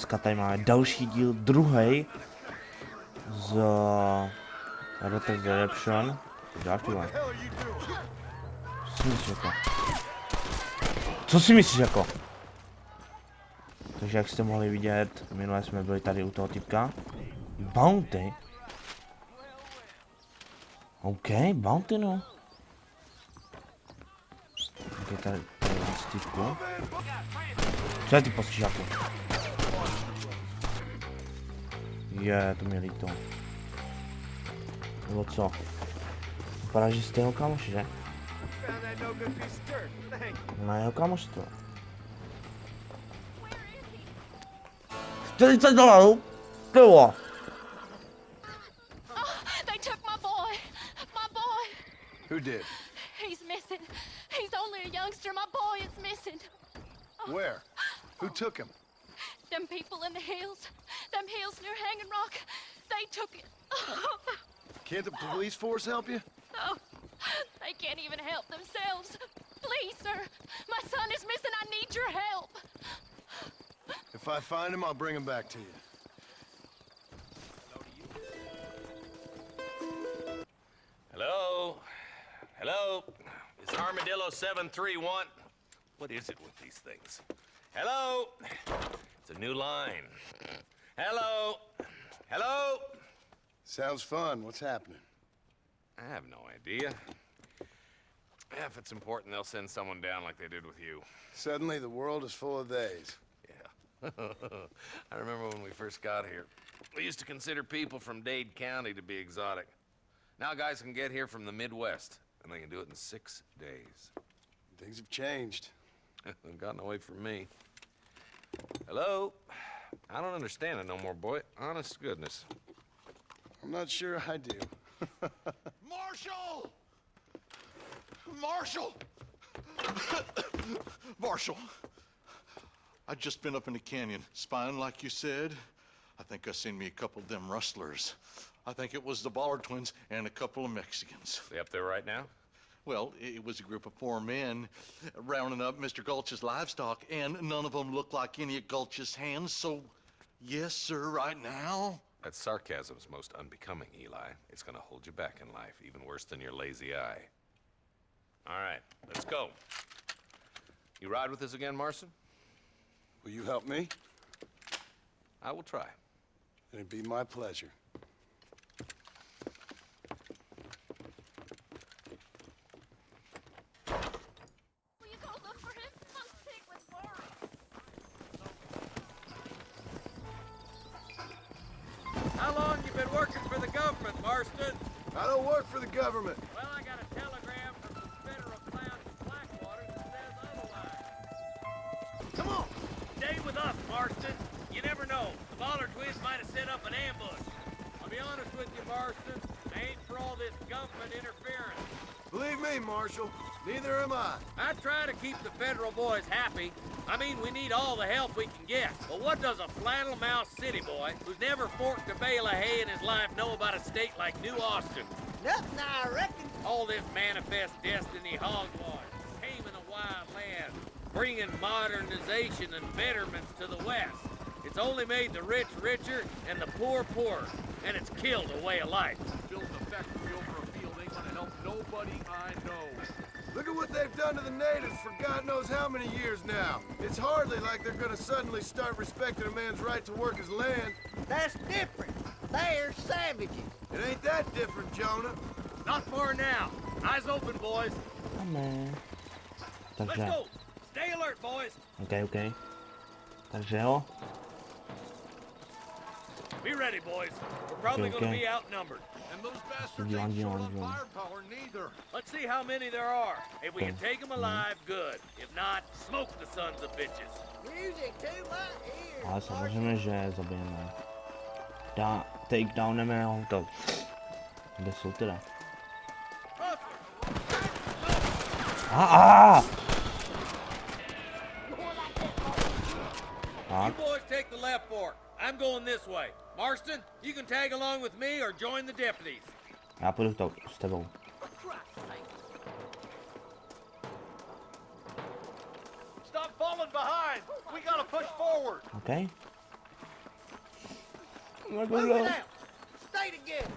dneska tady máme další díl, druhý z Red Dead Redemption. Děláš ty vole? Co si myslíš jako? Co si myslíš jako? Takže jak jste mohli vidět, minule jsme byli tady u toho typka. Bounty? OK, Bounty no. OK, tady víc typku. Co je ty postřížáku? Je, to mě líto. Nebo co? Vypadá, že jste jeho kámoš, že? Na jeho kámoš to. $40! Bylo! They took my boy. My boy. Who did? He's missing. He's only a youngster. My boy is missing. Where? Who took him? Them people in the hills. Them hills near Hanging Rock. They took it. Can't the police force help you? Oh, they can't even help themselves. Please, sir. My son is missing. I need your help. If I find him, I'll bring him back to you. Hello? Hello? Is Armadillo 731? What is it with these things? Hello? It's a new line. Hello? Hello? Sounds fun. What's happening? I have no idea. If it's important, they'll send someone down like they did with you. Suddenly, the world is full of theys. Yeah. I remember when we first got here. We used to consider people from Dade County to be exotic. Now guys can get here from the Midwest, and they can do it in 6 days. Things have changed. They've gotten away from me. Hello? I don't understand it no more, boy. Honest to goodness. I'm not sure I do. Marshall! Marshall! Marshall! I'd just been up in the canyon, spying like you said. I think I seen me a couple of them rustlers. I think it was the Ballard twins and a couple of Mexicans. They up there right now? Well, it was a group of 4 men rounding up Mr. Gulch's livestock, and none of them looked like any of Gulch's hands, so yes, sir, right now. That sarcasm's most unbecoming, Eli. It's gonna hold you back in life, even worse than your lazy eye. All right, let's go. You ride with us again, Marston? Will you help me? I will try. It'd be my pleasure. Will you go look for him? I'm sick with worry. How long you been working for the government, Marston? I don't work for the government. Well, I got a telegram from some federal clowns in Blackwater that says otherwise. Come on, stay with us, Marston. You never know. The Ballard twins might have set up an ambush. I'll be honest with you, Marston. I ain't for all this government interference. Believe me, Marshal, neither am I. I try to keep the federal boys happy. I mean, we need all the help we can get. But what does a flannel-mouthed city boy who's never forked a bale of hay in his life know about a state like New Austin? Nothing, I reckon. All this manifest destiny hogwash, taming a wild land, bringing modernization and betterments to the West. It's only made the rich richer and the poor poorer, and it's killed a way of life. Building a factory over a field ain't gonna help nobody I know. Look at what they've done to the natives for God knows how many years now. It's hardly like they're gonna suddenly start respecting a man's right to work his land. That's different. They're savages. It ain't that different, Jonah. Not far now. Eyes open, boys. Amen. Let's Takže, go. Stay alert, boys. OK. Takže jo. Be ready, boys. We're probably Okay. going to be outnumbered. And those bastards Dion, ain't short Dion, on Dion. firepower neither. Let's see how many there are. If we can Okay. take them alive, good. If not, smoke the sons of bitches. Music to my ears. Ale samozřejmě, že zabijeme. Takedowneme ho to. Kde jsou teda? You boys take the left fork. I'm going this way. Marston, you can tag along with me or join the deputies. Já půjdu s tebou. Stop falling behind. We gotta push forward. OK? Move Move it it out. out. Stay together.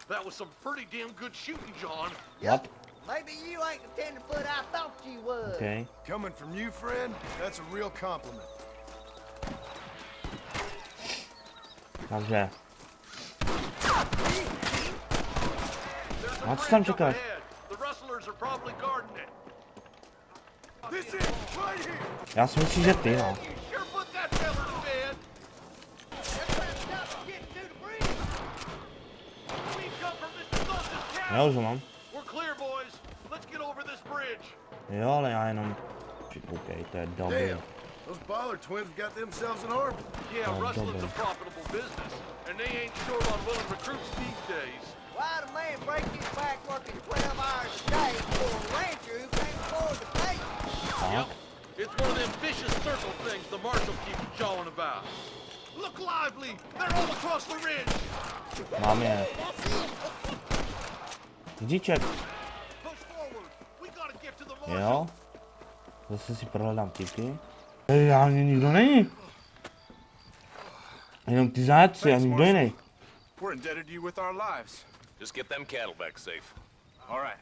That was some pretty damn good shooting, John. What? Maybe you ain't the tenderfoot I thought you was. Okay. Coming from you, friend, that's a real compliment. Takže. There's a What's bridge tam up čekáš? ahead. The rustlers are probably guarding it. This is right here. Já si myslím, že ty, no. You sure put that fella to bed. Everybody stop and get to the bridge. We come from Mr. Sultan's Já cabin. už ho mám. We're clear, boys. Let's get over this bridge. Jo, ale já jenom... OK, to je dobrý. Damn, those Baller twins got themselves an army. Yeah, Oh, rustling's a double. profitable business, and they ain't short on willing recruits these days. Why'd a man break his back working 12 hours a day for a rancher who can't afford to pay? Tak. It's one of them vicious circle things the marshal keeps jawing about. Look lively! They're all across the ridge! Mám je. Díček. Push forward! We gotta get to the marshal! Jo. Zase si prohledám tipy. Já ani nikdo není. Jenom ty zajatci a nikdo jiný. We're indebted to you with our lives. Just get them cattle back safe. All right.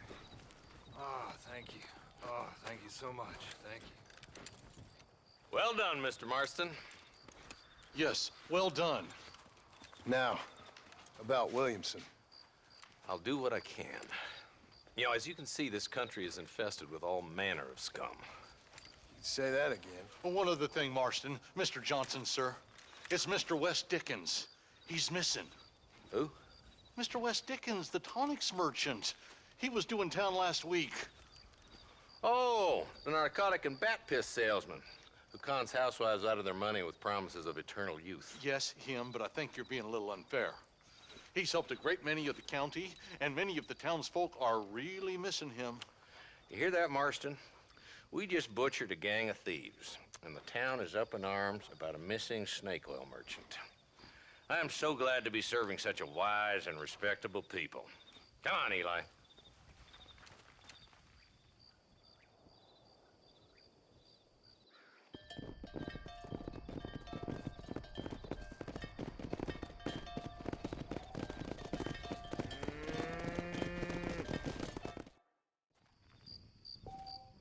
Oh, thank you. Oh, thank you so much. Thank you. Well done, Mr. Marston. Yes, well done. Now, about Williamson. I'll do what I can. You know, as you can see, this country is infested with all manner of scum. Say that again. Well, one other thing, Marston. Mr. Johnson, sir. It's Mr. West Dickens. He's missing. Who? Mr. West Dickens, the tonics merchant. He was due in town last week. Oh, the narcotic and bat piss salesman who cons housewives out of their money with promises of eternal youth. Yes, him, but I think you're being a little unfair. He's helped a great many of the county, and many of the townsfolk are really missing him. You hear that, Marston? We just butchered a gang of thieves, and the town is up in arms about a missing snake oil merchant. I am so glad to be serving such a wise and respectable people. Come on, Eli.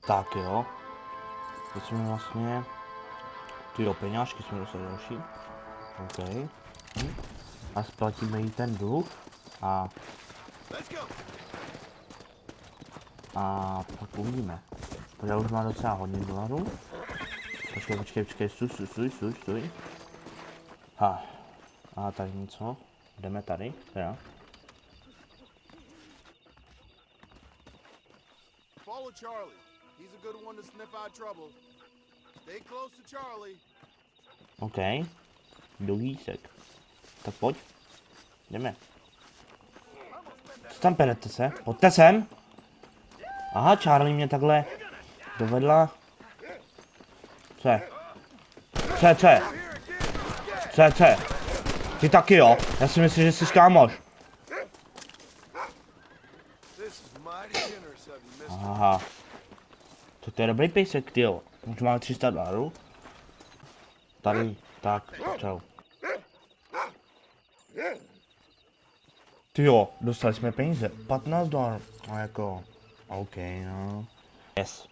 Tak jo. Teď jsme vlastně... Ty jo, peňážky jsme dostali další. OK. A splatíme jí ten dluh. A pak uvidíme. Protože už má docela hodně dolarů. Počkej, stůj. Ha. A tady něco. Jdeme tady, teda. Follow Charlie. He's a good one to sniff out trouble. Stay close to Charlie. OK. Duhýsek. Tak pojď. Jdeme. Co tam perete se? Pojďte sem. Aha, Charlie mě takhle dovedla. Co je? Co je? Ty taky jo? Já si myslím, že jsi kámoš. Aha. To je dobrý pejsek, tyjo. Už máme 300 dolarů. Tady, tak, čau. Tyjo, dostali jsme peníze. 15 dolarů. A jako, OK, no. Yes.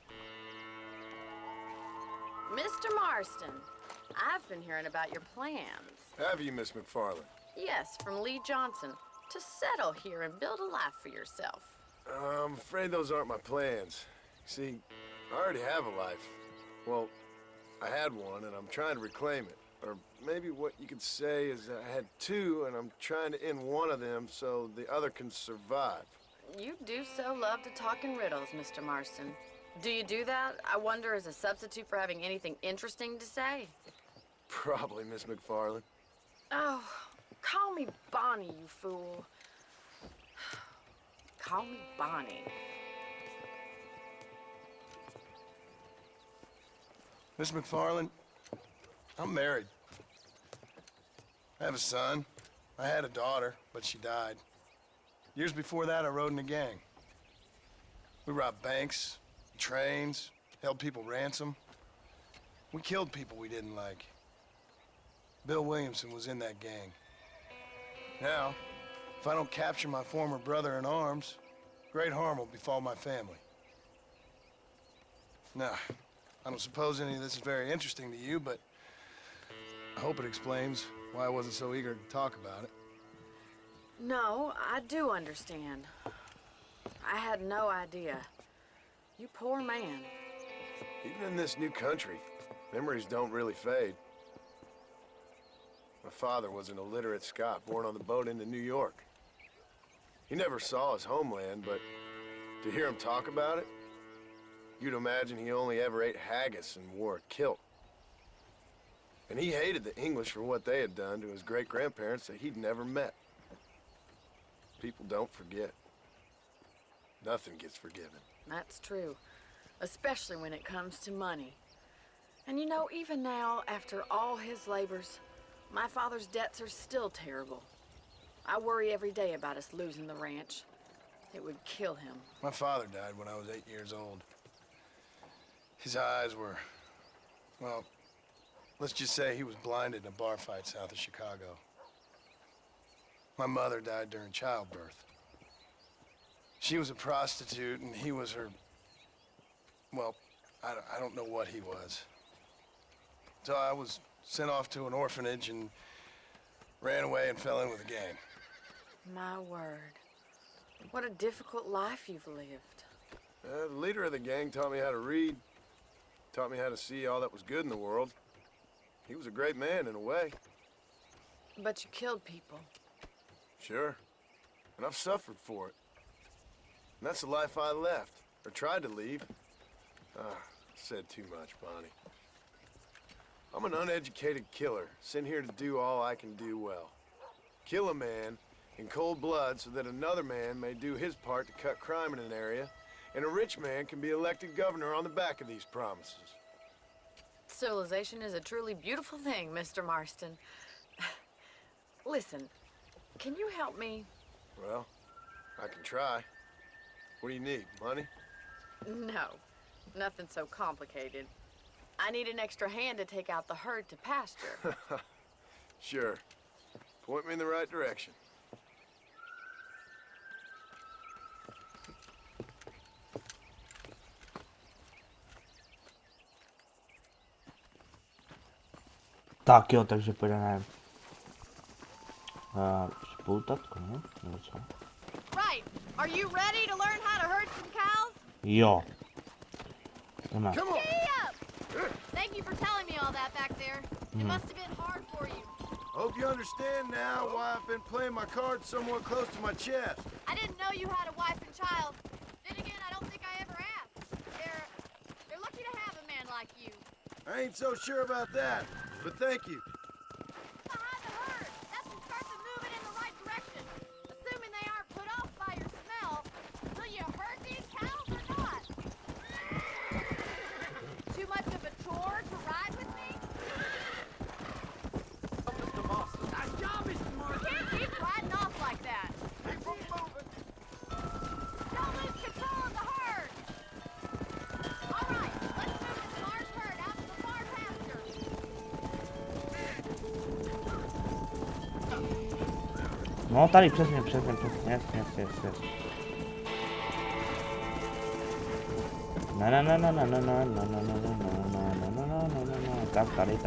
Mr. Marston, I've been hearing about your plans. Have you, Miss McFarland? Yes, from Lee Johnson, to settle here and build a life for yourself. I'm afraid those aren't my plans. See, I already have a life. Well, I had one, and I'm trying to reclaim it. Or maybe what you could say is I had two, and I'm trying to end one of them so the other can survive. You do so love to talk in riddles, Mr. Marston. Do you do that, I wonder, as a substitute for having anything interesting to say? Probably, Miss McFarland. Oh, call me Bonnie, you fool. Call me Bonnie. Miss McFarland, I'm married. I have a son. I had a daughter, but she died. Years before that, I rode in a gang. We robbed banks, trains, held people ransom. We killed people we didn't like. Bill Williamson was in that gang. Now, if I don't capture my former brother in arms, great harm will befall my family. Now, I don't suppose any of this is very interesting to you, but I hope it explains why I wasn't so eager to talk about it. No, I do understand. I had no idea. You poor man. Even in this new country, memories don't really fade. My father was an illiterate Scot born on the boat into New York. He never saw his homeland, but to hear him talk about it, you'd imagine he only ever ate haggis and wore a kilt. And he hated the English for what they had done to his great-grandparents that he'd never met. People don't forget. Nothing gets forgiven. That's true. Especially when it comes to money. And you know, even now, after all his labors, my father's debts are still terrible. I worry every day about us losing the ranch. It would kill him. My father died when I was 8 years old. His eyes were, well, let's just say he was blinded in a bar fight south of Chicago. My mother died during childbirth. She was a prostitute and he was her, well, I don't know what he was. So I was sent off to an orphanage and ran away and fell in with a gang. My word. What a difficult life you've lived. The leader of the gang taught me how to read, taught me how to see all that was good in the world. He was a great man in a way. But you killed people. Sure. And I've suffered for it. And that's the life I left, or tried to leave. Said too much, Bonnie. I'm an uneducated killer, sent here to do all I can do well. Kill a man in cold blood so that another man may do his part to cut crime in an area, and a rich man can be elected governor on the back of these promises. Civilization is a truly beautiful thing, Mr. Marston. Listen, can you help me? Well, I can try. What do you need, money? No, nothing so complicated. I need an extra hand to take out the herd to pasture. Sure. Point me in the right direction. Tak jo, takže půjdeme spoutátko, ne? Nebo co? Right. Are you ready to learn how to herd some cows? Jo. Jdeme. Come on! Thank you for telling me all that back there. It must have been hard for you. Hope you understand now why I've been playing my cards somewhat close to my chest. I didn't know you had a wife and child. Then again, I don't think I ever asked. They're lucky to have a man like you. I ain't so sure about that, but thank you. Behind the herd. That should start them moving in the right direction. Assuming they aren't put off by your smell. Will you herd these cows or not? Too much of a chore to ride with me? Mr. Marston. Nice job, Mr. You Marston. can't keep riding off like that. Don't lose control of the herd. All right, let's move this large herd out to the far pasture. No tady přesně. Yes. No. Tak tady, yes.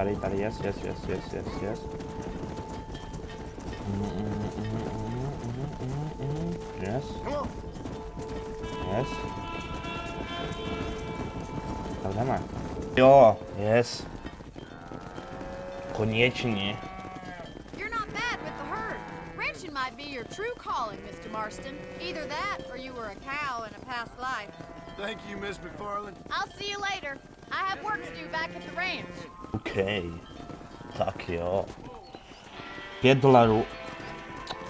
Yes. Tak jdeme. Jo, yes. Konečně. You're not bad with the herd. Ranching might be your true calling, Mr. Marston. Either that, or you were a cow in a past life. Thank you, Miss McFarland. I'll see you later. I have work to do back at the ranch. OK. Tak jo. $5.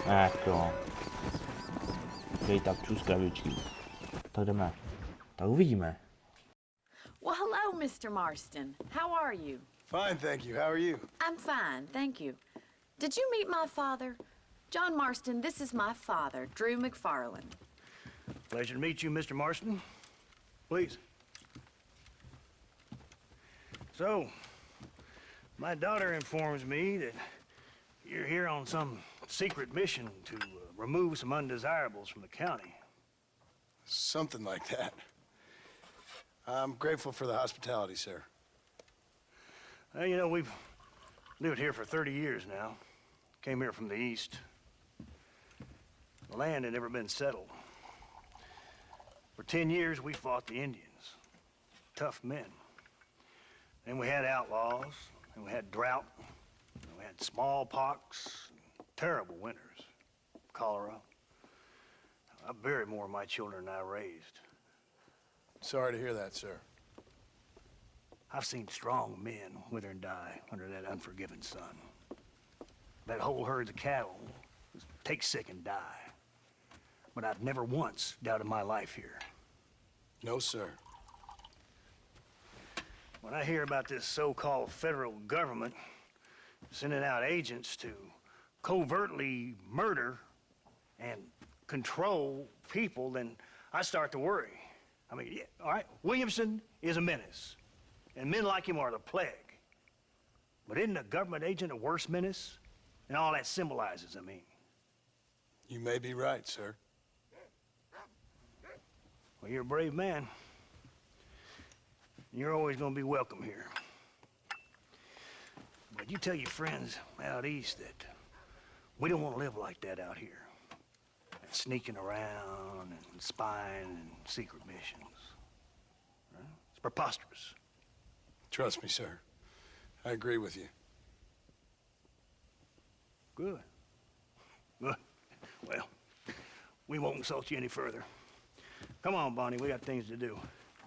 Tak jo. OK, tak čus kravičky. Tak jdeme. Tak uvidíme. Well, hello, Mr. Marston. How are you? Fine, thank you. How are you? I'm fine, thank you. Did you meet my father? John Marston, this is my father, Drew McFarland. Pleasure to meet you, Mr. Marston. Please. So, my daughter informs me that you're here on some secret mission to remove some undesirables from the county. Something like that. I'm grateful for the hospitality, sir. Well, you know, we've lived here for 30 years now. Came here from the east. The land had never been settled. For 10 years, we fought the Indians. Tough men. Then we had outlaws, and we had drought, and we had smallpox, and terrible winters, cholera. I buried more of my children than I raised. Sorry to hear that, sir. I've seen strong men wither and die under that unforgiving sun. That whole herds of cattle take sick and die. But I've never once doubted my life here. No, sir. When I hear about this so-called federal government sending out agents to covertly murder and control people, then I start to worry. I mean, yeah, all right, Williamson is a menace, and men like him are the plague. But isn't a government agent a worse menace? And all that symbolizes, I mean. You may be right, sir. Well, you're a brave man. You're always gonna be welcome here. But you tell your friends out east that we don't want to live like that out here. Sneaking around and spying and secret missions. Right? It's preposterous. Trust me, sir. I agree with you. Good. Good. Well, we won't insult you any further. Come on, Bonnie, we got things to do.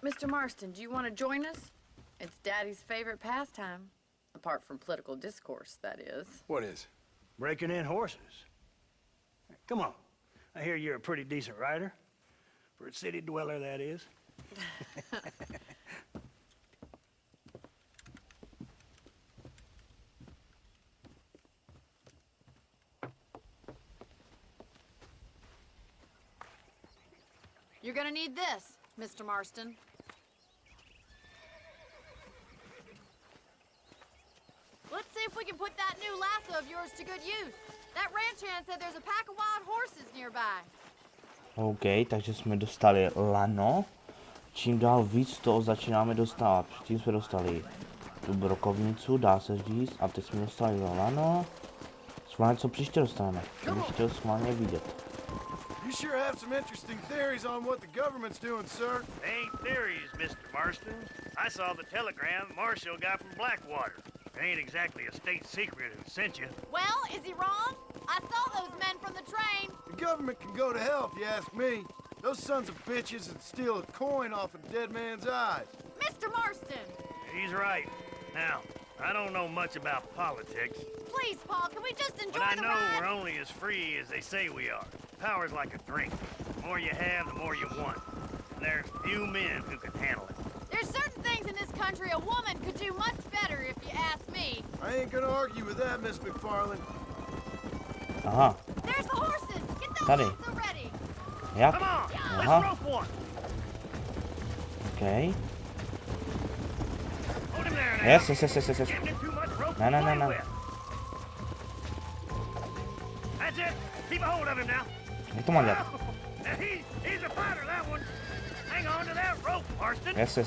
Mr. Marston, do you want to join us? It's Daddy's favorite pastime. Apart from political discourse, that is. What is? Breaking in horses. Come on. I hear you're a pretty decent rider. For a city dweller, that is. You're gonna need this, Mr. Marston. Let's see if we can put that new lasso of yours to good use. That ranch hand said there's a pack of wild horses nearby. OK, takže jsme dostali lano. Čím dál víc toho začínáme dostávat. Předtím jsme dostali tu brokovnicu, dá se říct. A teď jsme dostali lano. Schválně, co příště dostaneme. To bych chtěl schválně vidět. You sure have some interesting theories on what the government's doing, sir. They ain't theories, Mr. Marston. I saw the telegram Marshall got from Blackwater. It ain't exactly a state secret who sent you. Well, is he wrong? I saw those men from the train. The government can go to hell if you ask me. Those sons of bitches would steal a coin off a dead man's eyes. Mr. Marston! He's right. Now, I don't know much about politics, Please, Paul, can we just enjoy but I the know ride? we're only as free as they say we are. Power's like a drink. The more you have, the more you want. And there's few men who can handle it. There's certain things in this country a woman could do much better, if you ask me. I ain't gonna argue with that, Miss McFarland. Aha, There's the horses! Get those Tady. lasso ready! jak? Come on, let's Aha, rope one. OK. Hold him there now. Yes. Giving him too much rope No, to no, play no. with. That's it. Keep a hold of him now. Jak to mám dělat? Now he's a fighter, that one. Hang on to that rope, Marston. Yes.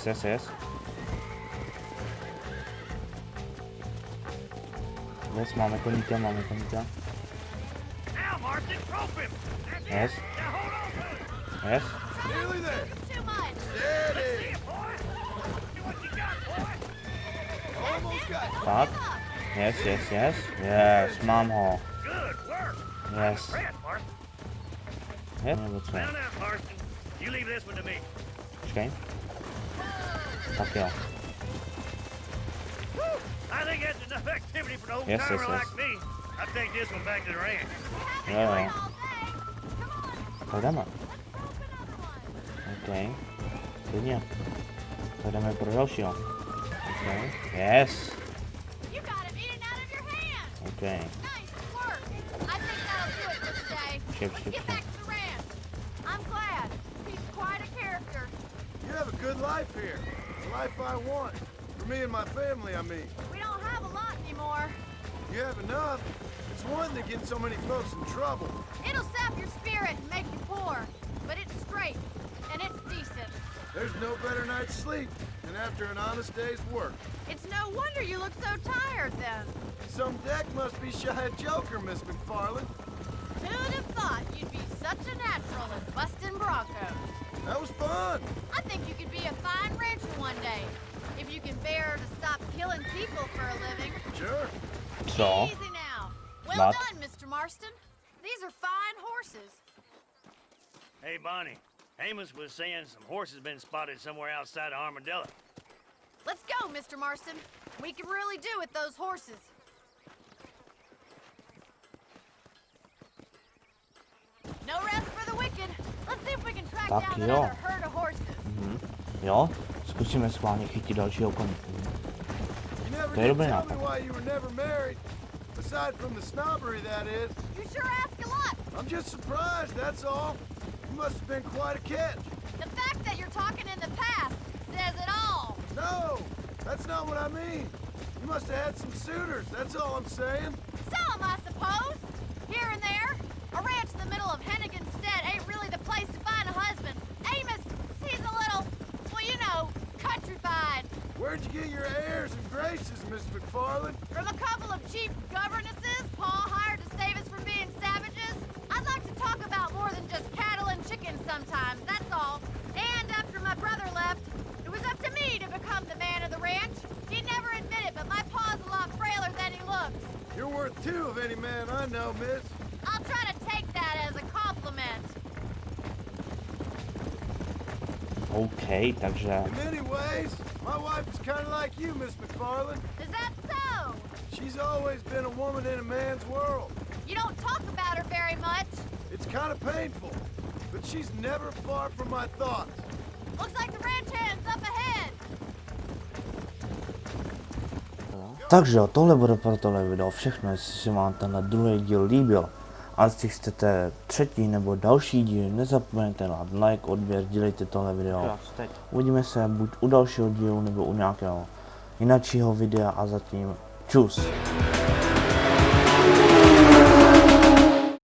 Yes, máme koníka. Now, Marston, rope him. That's Yes. it. Now hold on to it. Yes. Nearly there. Too much! Let's see Steady. it, boy. See what you got, boy. Almost got it. Tak. Yes, mám ho. Good work. Yes. Brad, Marston. Yes, nebo co? Now, Marston, you leave this one to me. Počkej. Tak jo. I think that's enough activity for an old Yes, timer yes. like me. I'll take this one back to the ranch. Jo. All day! Come on, Tak jdeme. let's rope another one. OK. Klidně. Tak jdeme pro dalšího. OK. Yes. You got him eating out of your hand! OK. Nice work! I think that'll do it for today. Ship. Let's get back to the ranch. I'm glad. He's quite a character. You have a good life here. The life I want. For me and my family, I mean. We don't have a lot anymore. You have enough. It's one that gets so many folks in trouble. It'll sap your spirit and make you poor, but it's straight and it's decent. There's no better night's sleep than after an honest day's work. It's no wonder you look so tired then. Some deck must be shy of Joker, Miss McFarland. Who'd have thought you'd be such a natural at busting broncos? That was fun. I think you could be a fine rancher one day, if you can bear to stop killing people for a living. Sure. Co? Easy now. Well Not. done, Mr. Marston. These are fine horses. Hey, Bonnie. Amos was saying some horses been spotted somewhere outside of Armadillo. Let's go, Mr. Marston. We can really do with those horses. No rest for the wicked. Let's see if we can track Tak down jo. another herd of horses. Jo, zkusíme schválně chytit dalšího koně. You never To je did dobrý tell me nápad. why you were never married. Aside from the snobbery, that is. You sure ask a lot. I'm just surprised, that's all. You must have been quite a catch. The fact that you're talking in the past says it all. No, that's not what I mean. You must have had some suitors, that's all I'm saying. Some, I suppose. Here and there. A ranch in the middle of Hennigan's Stead ain't really the place to find a husband. Amos, he's a little, well, you know, countrified. Where'd you get your airs and graces, Miss McFarland? From a couple of cheap governesses Pa hired to save us from being savages. I'd like to talk about more than just cattle and chickens sometimes, that's all. And after my brother left, it was up to me to become the man of the ranch. He'd never admit it, but my pa's a lot frailer than he looks. You're worth two of any man I know, miss. I'll try to take that as a compliment. OK, takže In many ways, my wife is kind of like you, Miss McFarland. Is that so? She's always been a woman in a man's world. You don't talk about her very much. It's kind of painful, but she's never far from my thoughts. Looks like the ranch hand's up ahead. Takže jo, tohle bude pro tohle video všechno, jestli se vám tenhle druhý díl líbil. A jestli chcete třetí nebo další díl, nezapomeňte dát like, odběr, dělejte tohle video. Uvidíme se buď u dalšího dílu nebo u nějakého jiného videa a zatím čus.